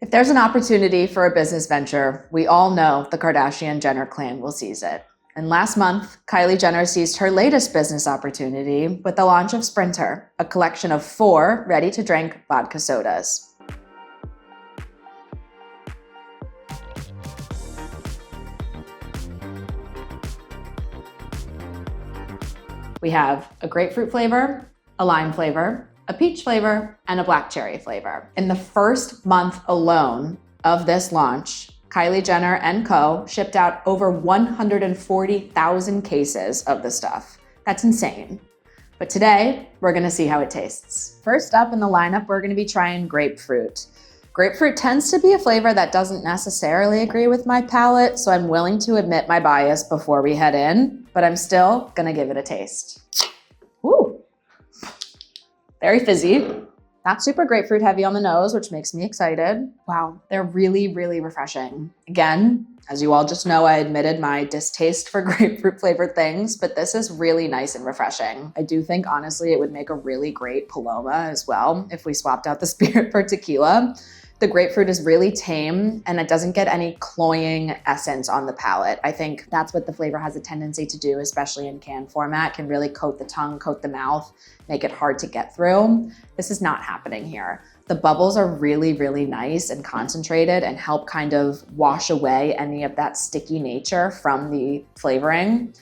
If there's an opportunity for a business venture, we all know the Kardashian-Jenner clan will seize it. And last month, Kylie Jenner seized her latest business opportunity with the launch of Sprinter, a collection of 4 ready-to-drink vodka sodas. We have a grapefruit flavor, a lime flavor, a peach flavor, and a black cherry flavor. In the first month alone of this launch, Kylie Jenner and co. shipped out over 140,000 cases of the stuff. That's insane. But today, we're gonna see how it tastes. First up in the lineup, we're gonna be trying grapefruit. Grapefruit tends to be a flavor that doesn't necessarily agree with my palate, so I'm willing to admit my bias before we head in, but I'm still gonna give it a taste. Ooh. Very fizzy, not super grapefruit heavy on the nose, which makes me excited. Wow, they're really, really refreshing. Again, as you all just know, I admitted my distaste for grapefruit flavored things, but this is really nice and refreshing. I do think, honestly, it would make a really great Paloma as well if we swapped out the spirit for tequila. The grapefruit is really tame and it doesn't get any cloying essence on the palate. I think that's what the flavor has a tendency to do, especially in can format, can really coat the tongue, coat the mouth, make it hard to get through. This is not happening here. The bubbles are really, really nice and concentrated and help kind of wash away any of that sticky nature from the flavoring.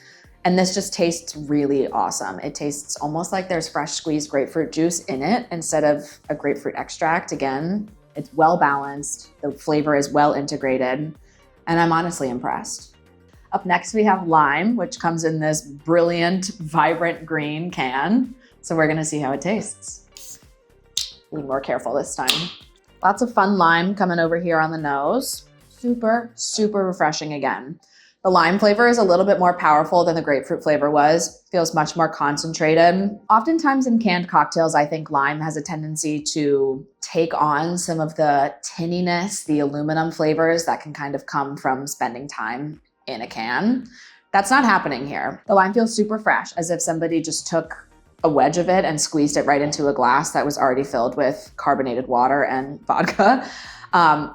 And this just tastes really awesome. It tastes almost like there's fresh squeezed grapefruit juice in it instead of a grapefruit extract. Again, it's well balanced, the flavor is well integrated, and I'm honestly impressed. Up next, we have lime, which comes in this brilliant, vibrant green can. So we're gonna see how it tastes. Be more careful this time. Lots of fun lime coming over here on the nose. Super, super refreshing again. The lime flavor is a little bit more powerful than the grapefruit flavor was. Feels much more concentrated. Oftentimes in canned cocktails, I think lime has a tendency to take on some of the tinniness, the aluminum flavors that can kind of come from spending time in a can. That's not happening here. The lime feels super fresh, as if somebody just took a wedge of it and squeezed it right into a glass that was already filled with carbonated water and vodka.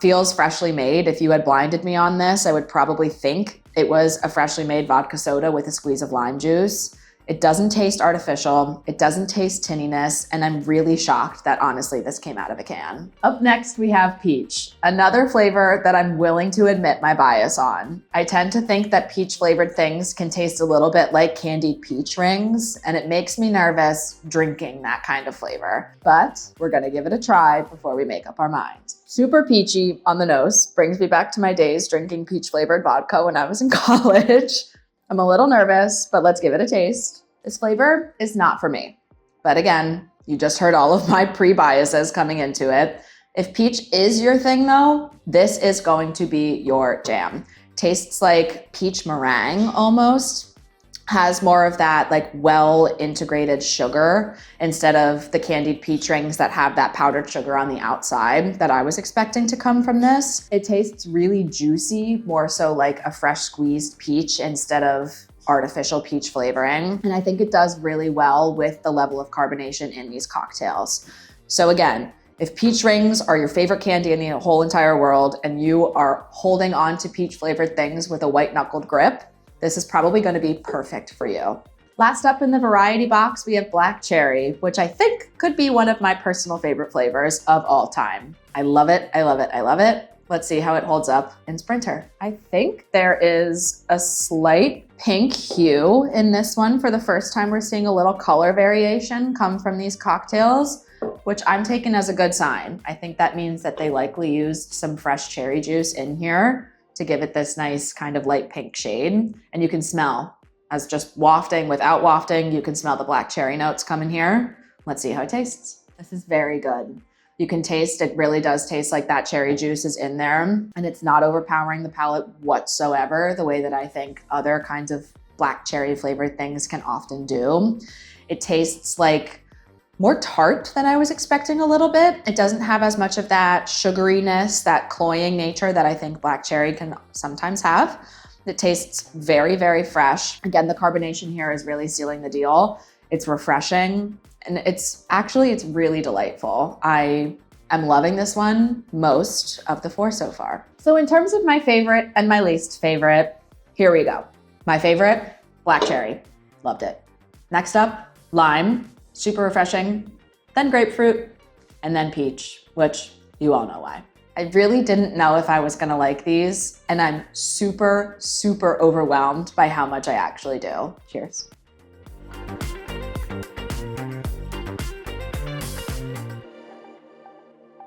Feels freshly made. If you had blinded me on this, I would probably think it was a freshly made vodka soda with a squeeze of lime juice. It doesn't taste artificial. It doesn't taste tinniness. And I'm really shocked that honestly, this came out of a can. Up next, we have peach, another flavor that I'm willing to admit my bias on. I tend to think that peach flavored things can taste a little bit like candied peach rings, and it makes me nervous drinking that kind of flavor. But we're gonna give it a try before we make up our minds. Super peachy on the nose, brings me back to my days drinking peach flavored vodka when I was in college. I'm a little nervous, but let's give it a taste. This flavor is not for me. But again, you just heard all of my pre-biases coming into it. If peach is your thing though, this is going to be your jam. Tastes like peach meringue almost. Has more of that like well integrated sugar instead of the candied peach rings that have that powdered sugar on the outside that I was expecting to come from this. It tastes really juicy, more so like a fresh squeezed peach instead of artificial peach flavoring. And I think it does really well with the level of carbonation in these cocktails. So again, if peach rings are your favorite candy in the whole entire world and you are holding on to peach flavored things with a white knuckled grip, this is probably going to be perfect for you. Last up in the variety box, we have black cherry, which I think could be one of my personal favorite flavors of all time. I love it, I love it, I love it. Let's see how it holds up in Sprinter. I think there is a slight pink hue in this one. For the first time, we're seeing a little color variation come from these cocktails, which I'm taking as a good sign. I think that means that they likely used some fresh cherry juice in here to give it this nice kind of light pink shade. And you can smell, as just wafting without wafting, you can smell the black cherry notes coming here. Let's see how it tastes. This is very good. You can taste, it really does taste like that cherry juice is in there, and it's not overpowering the palate whatsoever, the way that I think other kinds of black cherry flavored things can often do. It tastes like more tart than I was expecting a little bit. It doesn't have as much of that sugariness, that cloying nature that I think black cherry can sometimes have. It tastes very, very fresh. Again, the carbonation here is really sealing the deal. It's refreshing and it's really delightful. I am loving this one most of the 4 so far. So in terms of my favorite and my least favorite, here we go. My favorite, black cherry. Loved it. Next up, lime, super refreshing, then grapefruit, and then peach, which you all know why. I really didn't know if I was gonna like these, and I'm super, super overwhelmed by how much I actually do. Cheers.